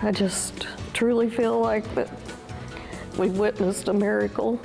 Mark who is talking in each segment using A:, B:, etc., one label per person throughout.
A: I just truly feel like that we've witnessed a miracle.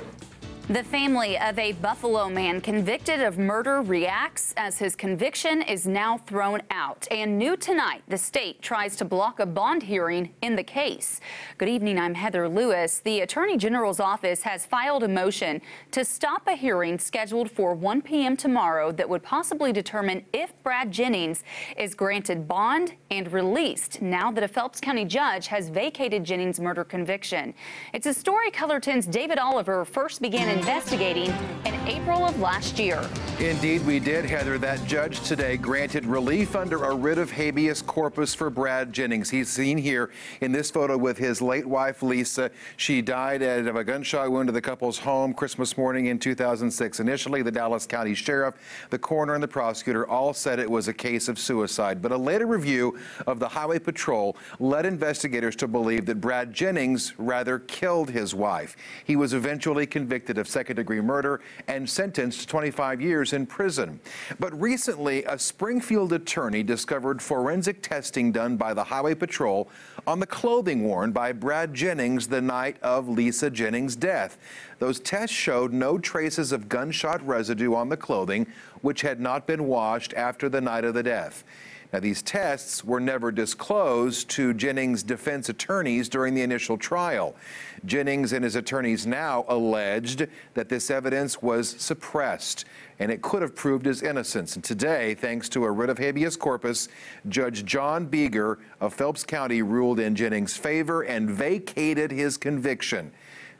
B: The family of a Buffalo man convicted of murder reacts as his conviction is now thrown out. And new tonight, the state tries to block a bond hearing in the case. Good evening, I'm Heather Lewis. The Attorney General's office has filed a motion to stop a hearing scheduled for 1 p.m. tomorrow that would possibly determine if Brad Jennings is granted bond and released now that a Phelps County judge has vacated Jennings' murder conviction. It's a story Color 10's David Oliver first began investigating in April of last year.
C: Indeed, we did, Heather. That judge today granted relief under a writ of habeas corpus for Brad Jennings. He's seen here in this photo with his late wife, Lisa. She died of a gunshot wound to the couple's home Christmas morning in 2006. Initially, the Dallas County Sheriff, the coroner, and the prosecutor all said it was a case of suicide. But a later review of the Highway Patrol led investigators to believe that Brad Jennings rather killed his wife. He was eventually convicted of second-degree murder and sentenced to 25 years in prison. But recently, a Springfield attorney discovered forensic testing done by the Highway Patrol on the clothing worn by Brad Jennings the night of Lisa Jennings' death. Those tests showed no traces of gunshot residue on the clothing, which had not been washed after the night of the death. Now, these tests were never disclosed to Jennings' defense attorneys during the initial trial. Jennings and his attorneys now alleged that this evidence was suppressed and it could have proved his innocence. And today, thanks to a writ of habeas corpus, Judge John Beeger of Phelps County ruled in Jennings' favor and vacated his conviction.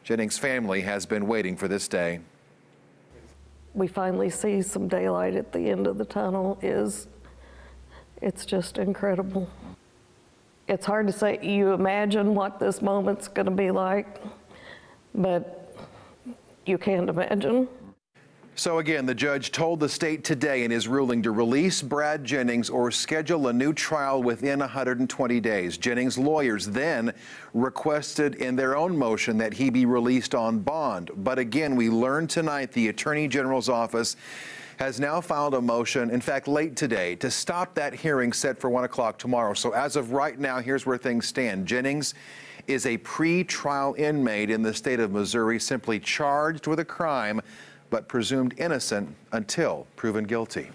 C: Jennings' family has been waiting for this day.
A: We finally see some daylight at the end of the tunnel. It's just incredible. It's hard to say, you imagine what this moment's going to be like, but you can't imagine.
C: So again, the judge told the state today in his ruling to release Brad Jennings or schedule a new trial within 120 days. Jennings' lawyers then requested in their own motion that he be released on bond. But again, we learned tonight the Attorney General's office has now filed a motion, in fact, late today, to stop that hearing set for 1 o'clock tomorrow. So as of right now, here's where things stand. Jennings is a pre-trial inmate in the state of Missouri, simply charged with a crime, but presumed innocent until proven guilty.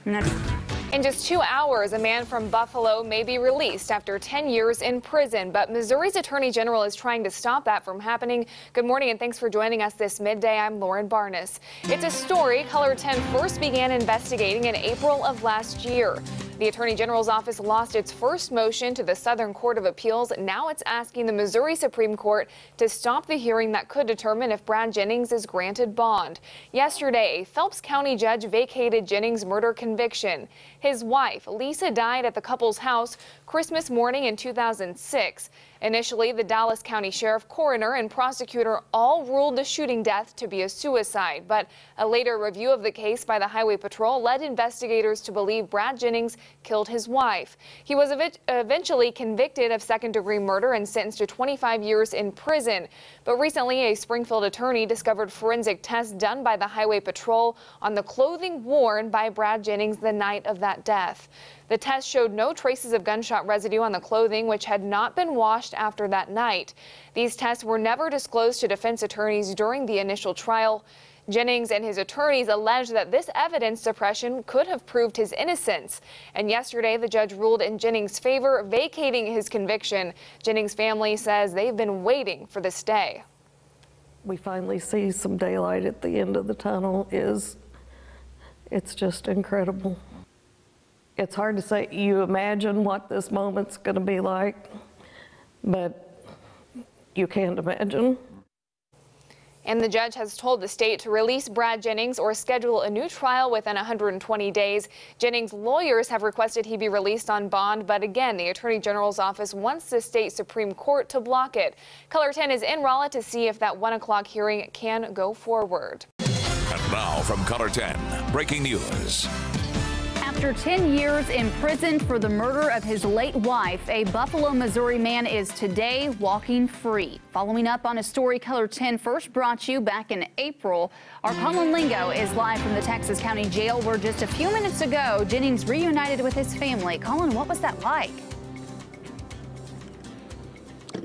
D: In just 2 hours, a man from Buffalo may be released after 10 years in prison, but Missouri's Attorney General is trying to stop that from happening. Good morning and thanks for joining us this midday. I'm Lauren Barnes. It's a story Color 10 first began investigating in April of last year. The Attorney General's office lost its first motion to the Southern Court of Appeals. Now it's asking the Missouri Supreme Court to stop the hearing that could determine if Brad Jennings is granted bond. Yesterday, a Phelps County judge vacated Jennings' murder conviction. His wife, Lisa, died at the couple's house Christmas morning in 2006. Initially, the Dallas County Sheriff, coroner, and prosecutor all ruled the shooting death to be a suicide, but a later review of the case by the Highway Patrol led investigators to believe Brad Jennings killed his wife. He was eventually convicted of second-degree murder and sentenced to 25 years in prison. But recently, a Springfield attorney discovered forensic tests done by the Highway Patrol on the clothing worn by Brad Jennings the night of that death. The test showed no traces of gunshot residue on the clothing, which had not been washed after that night. These tests were never disclosed to defense attorneys during the initial trial. Jennings and his attorneys alleged that this evidence suppression could have proved his innocence. And yesterday, the judge ruled in Jennings' favor, vacating his conviction. Jennings' family says they've been waiting for this day.
A: We finally see some daylight at the end of the tunnel. It's just incredible. It's hard to say, you imagine what this moment's going to be like, but you can't imagine.
D: And the judge has told the state to release Brad Jennings or schedule a new trial within 120 days. Jennings' lawyers have requested he be released on bond, but again, the Attorney General's office wants the state Supreme Court to block it. Color 10 is in Rolla to see if that 1 o'clock hearing can go forward.
E: And now from Color 10, breaking news.
B: After 10 years in prison for the murder of his late wife, a Buffalo, Missouri man is today walking free. Following up on a story Color 10 first brought you back in April, our Colin Lingo is live from the Texas County Jail, where just a few minutes ago, Jennings reunited with his family. Colin, what was that like?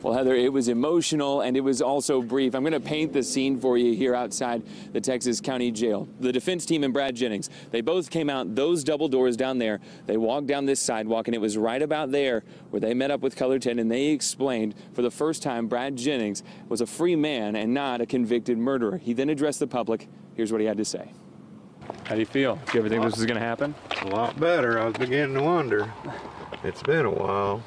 F: Well, Heather, it was emotional and it was also brief. I'm going to paint the scene for you here outside the Texas County Jail. The defense team and Brad Jennings, they both came out those double doors down there. They walked down this sidewalk, and it was right about there where they met up with Color 10, and they explained for the first time Brad Jennings was a free man and not a convicted murderer. He then addressed the public. Here's what he had to say.
G: How do you feel? Do you ever think this was going to happen?
H: A lot better. I was beginning to wonder. It's been a while.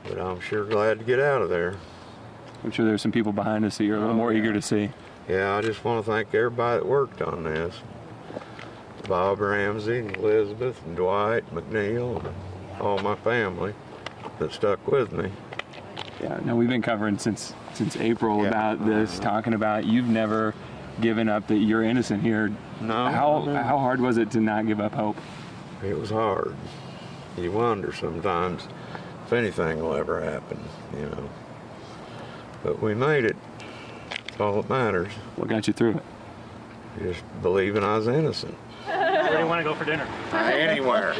H: But I'm sure glad to get out of there.
G: I'm sure there's some people behind us that you're a little more eager to see.
H: Yeah, I just want to thank everybody that worked on this. Bob Ramsey, and Elizabeth, and Dwight, McNeil, and all my family that stuck with me.
G: Yeah, no, we've been covering since April about this, talking about you've never given up that you're innocent here.
H: No.
G: How hard was it to not give up hope?
H: It was hard. You wonder sometimes if anything will ever happen, you know. But we made it. That's all that matters.
G: What got you through it?
H: Just believing I was innocent.
I: Where do you want to go for dinner?
H: Anywhere.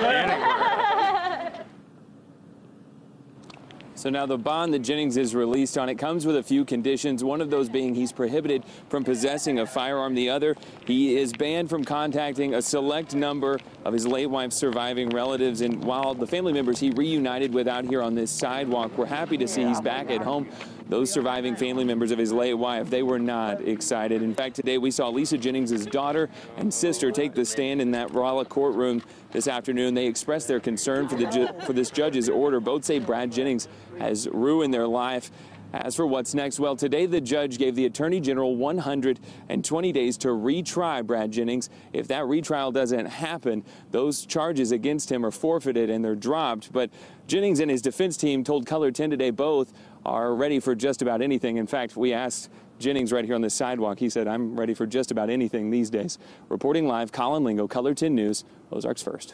F: So now the bond that Jennings is released on, it comes with a few conditions. One of those being he's prohibited from possessing a firearm. The other, he is banned from contacting a select number of his late wife's surviving relatives. And while the family members he reunited with out here on this sidewalk, we're happy to see he's back at home. Those surviving family members of his late wife, they were not excited. In fact, today we saw Lisa Jennings' daughter and sister take the stand in that Raleigh courtroom this afternoon. They expressed their concern for this judge's order. Both say Brad Jennings has ruined their life. As for what's next, well, today the judge gave the Attorney General 120 days to retry Brad Jennings. If that retrial doesn't happen, those charges against him are forfeited and they're dropped. But Jennings and his defense team told Color 10 today both are ready for just about anything. In fact, we asked Jennings right here on the sidewalk. He said, "I'm ready for just about anything these days." Reporting live, Colin Lingo, Color 10 News, Ozarks First.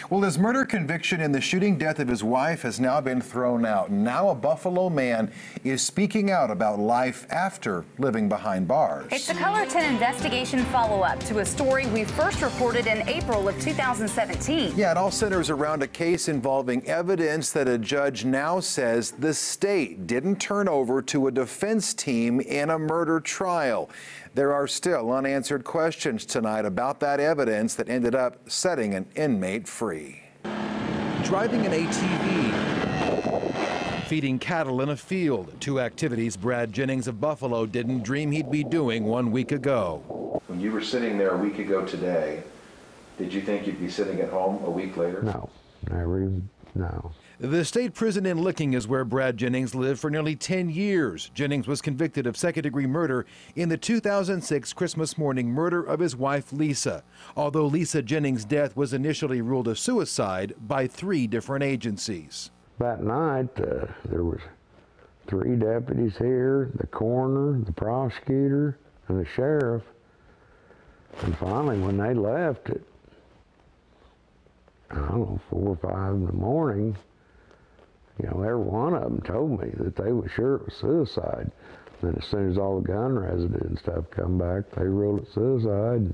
C: Well, his murder conviction in the shooting death of his wife has now been thrown out. Now a Buffalo man is speaking out about life after living behind bars.
B: It's a Color 10 investigation follow-up to a story we first reported in April of 2017.
C: Yeah, it all centers around a case involving evidence that a judge now says the state didn't turn over to a defense team in a murder trial. There are still unanswered questions tonight about that evidence that ended up setting an inmate free.
J: Driving an ATV, feeding cattle in a field, two activities Brad Jennings of Buffalo didn't dream he'd be doing 1 week ago.
C: When you were sitting there a week ago today, did you think you'd be sitting at home a week later?
H: No, never even, no.
J: The state prison in Licking is where Brad Jennings lived for nearly 10 years. Jennings was convicted of second-degree murder in the 2006 Christmas morning murder of his wife, Lisa. Although Lisa Jennings' death was initially ruled a suicide by 3 different agencies.
H: That night, there was 3 deputies here, the coroner, the prosecutor, and the sheriff. And finally, when they left at, I don't know, 4 or 5 in the morning, you know, every one of them told me that they were sure it was suicide. Then as soon as all the gun residue and stuff come back, they ruled it suicide.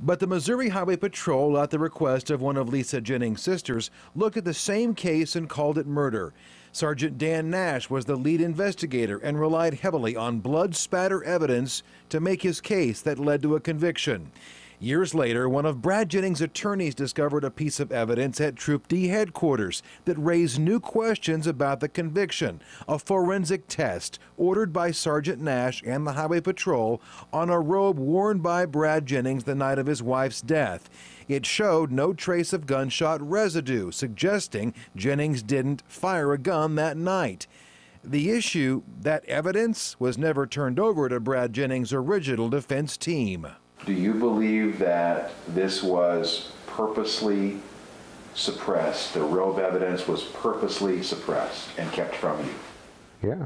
J: But the Missouri Highway Patrol, at the request of one of Lisa Jennings' sisters, looked at the same case and called it murder. Sergeant Dan Nash was the lead investigator and relied heavily on blood spatter evidence to make his case that led to a conviction. Years later, one of Brad Jennings' attorneys discovered a piece of evidence at Troop D headquarters that raised new questions about the conviction, a forensic test ordered by Sergeant Nash and the Highway Patrol on a robe worn by Brad Jennings the night of his wife's death. It showed no trace of gunshot residue, suggesting Jennings didn't fire a gun that night. The issue, that evidence was never turned over to Brad Jennings' original defense team.
C: Do you believe that this was purposely suppressed? The robe evidence was purposely suppressed and kept from you?
H: Yeah.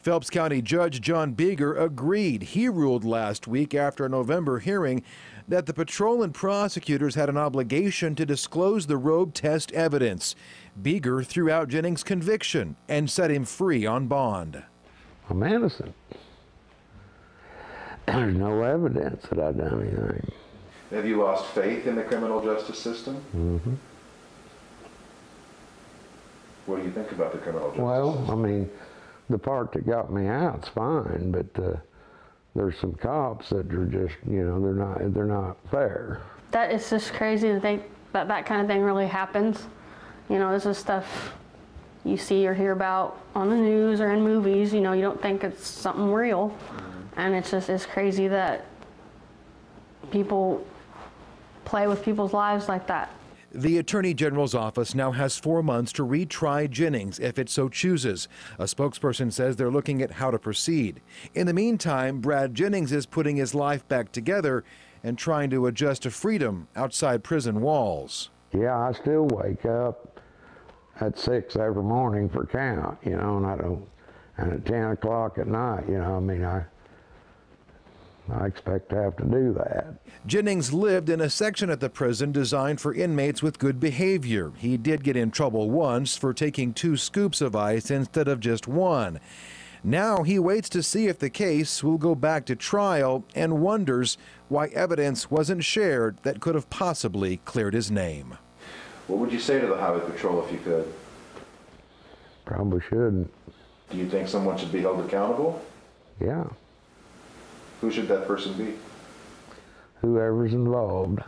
J: Phelps County Judge John Beeger agreed. He ruled last week after a November hearing that the patrol and prosecutors had an obligation to disclose the robe test evidence. Beeger threw out Jennings' conviction and set him free on bond.
H: I'm innocent. There's no evidence that I've done anything.
C: Have you lost faith in the criminal justice system?
H: Mm-hmm.
C: What do you think about the criminal justice
H: Well,
C: system?
H: I mean, The part that got me out's fine, but there's some cops that are just, you know, they're not fair.
K: That is just crazy to think that that kind of thing really happens. You know, this is stuff you see or hear about on the news or in movies. You know, you don't think it's something real, and it's crazy that people play with people's lives like that.
J: The Attorney General's office now has 4 months to retry Jennings if it so chooses. A spokesperson says they're looking at how to proceed. In the meantime, Brad Jennings is putting his life back together and trying to adjust to freedom outside prison walls.
H: Yeah, I still wake up at 6 every morning for count, you know, and at 10 o'clock at night, you know, I mean, I expect to have to do that.
J: Jennings lived in a section at the prison designed for inmates with good behavior. He did get in trouble once for taking 2 scoops of ice instead of just 1. Now he waits to see if the case will go back to trial and wonders why evidence wasn't shared that could have possibly cleared his name.
C: What would you say to the Highway Patrol if you could?
H: Probably shouldn't.
C: Do you think someone should be held accountable?
H: Yeah.
C: Who should that person be?
H: Whoever's involved.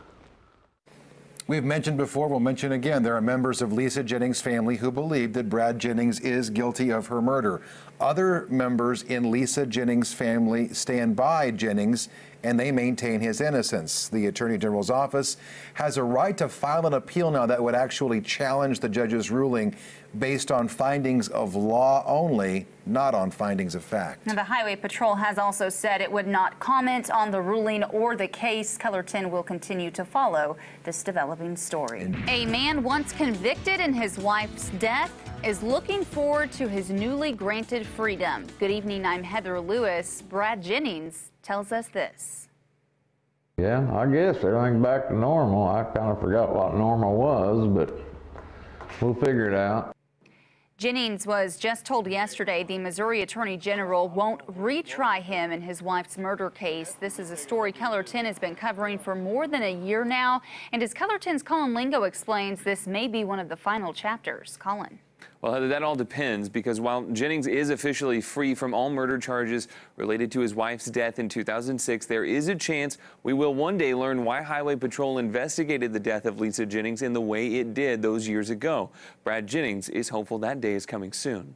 C: We've mentioned before, we'll mention again, there are members of Lisa Jennings' family who believe that Brad Jennings is guilty of her murder. Other members in Lisa Jennings' family stand by Jennings and they maintain his innocence. The Attorney General's office has a right to file an appeal now that would actually challenge the judge's ruling based on findings of law only, not on findings of fact.
B: Now, the Highway Patrol has also said it would not comment on the ruling or the case. Color 10 will continue to follow this developing story. A man once convicted in his wife's death is looking forward to his newly granted freedom. Good evening, I'm Heather Lewis. Brad Jennings tells us this.
H: Yeah, I guess everything's back to normal. I kind of forgot what normal was, but we'll figure it out.
B: Jennings was just told yesterday the Missouri Attorney General won't retry him in his wife's murder case. This is a story Color 10 has been covering for more than a year now. And as Color 10's Colin Lingo explains, this may be one of the final chapters. Colin.
F: Well, that all depends, because while Jennings is officially free from all murder charges related to his wife's death in 2006, there is a chance we will one day learn why Highway Patrol investigated the death of Lisa Jennings in the way it did those years ago. Brad Jennings is hopeful that day is coming soon.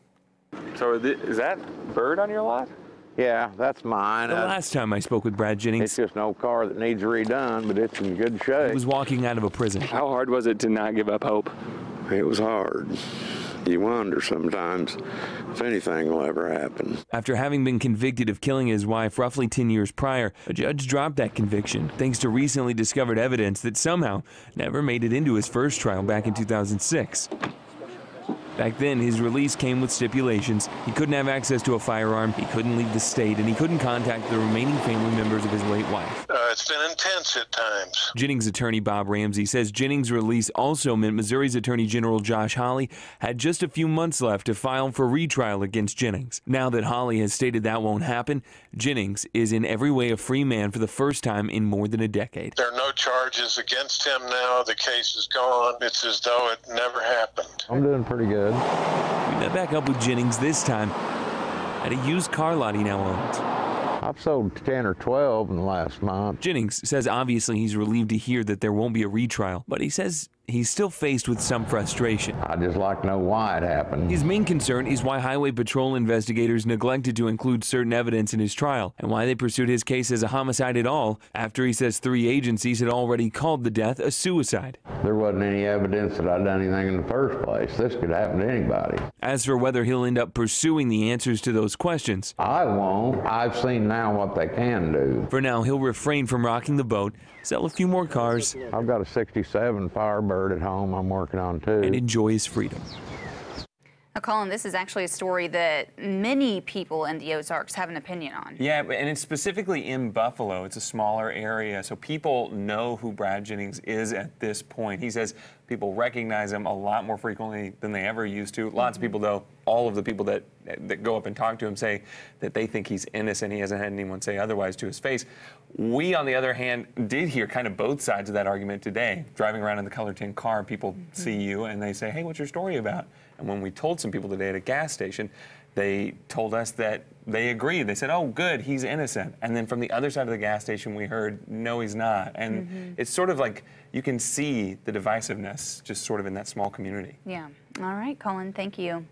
G: So is that bird on your lot?
H: Yeah, that's mine.
F: The last time I spoke with Brad Jennings,
H: It's just an old car that needs redone, but it's in good shape.
F: he was walking out of a prison.
G: How hard was it to not give up hope?
H: It was hard. You wonder sometimes if anything will ever happen.
F: After having been convicted of killing his wife roughly 10 years prior, a judge dropped that conviction thanks to recently discovered evidence that somehow never made it into his first trial back in 2006. Back then, his release came with stipulations. He couldn't have access to a firearm, he couldn't leave the state, and he couldn't contact the remaining family members of his late wife.
L: It's been intense at times.
F: Jennings attorney Bob Ramsey says Jennings' release also meant Missouri's Attorney General Josh Hawley had just a few months left to file for retrial against Jennings. Now that Hawley has stated that won't happen, Jennings is in every way a free man for the first time in more than a decade.
L: There are no charges against him now. The case is gone. It's as though it never happened.
H: I'm doing pretty good.
F: We met back up with Jennings this time at a used car lot he now owns.
H: I've sold 10 or 12 in the last month.
F: Jennings says obviously he's relieved to hear that there won't be a retrial, but he says he's still faced with some frustration.
H: I'd just like to know why it happened.
F: His main concern is why Highway Patrol investigators neglected to include certain evidence in his trial, and why they pursued his case as a homicide at all after he says 3 agencies had already called the death a suicide.
H: There wasn't any evidence that I'd done anything in the first place. This could happen to anybody.
F: As for whether he'll end up pursuing the answers to those questions,
H: I won't. I've seen now what they can do.
F: For now, he'll refrain from rocking the boat, sell a few more cars.
H: I've got a 67 Firebird at home I'm working on too.
F: And enjoy his freedom.
B: Now, Colin, this is actually a story that many people in the Ozarks have an opinion on.
G: Yeah, and it's specifically in Buffalo. It's a smaller area, so people know who Brad Jennings is at this point. He says people recognize him a lot more frequently than they ever used to. Lots of people, though, all of the people that go up and talk to him say that they think he's innocent. He hasn't had anyone say otherwise to his face. We, on the other hand, did hear kind of both sides of that argument today. Driving around in the Color 10 car, people see you and they say, hey, what's your story about? And when we told some people today at a gas station, they told us that they agreed. They said, oh, good, he's innocent. And then from the other side of the gas station, we heard, no, he's not. And it's sort of like you can see the divisiveness just sort of in that small community.
B: Yeah. All right, Colin, thank you.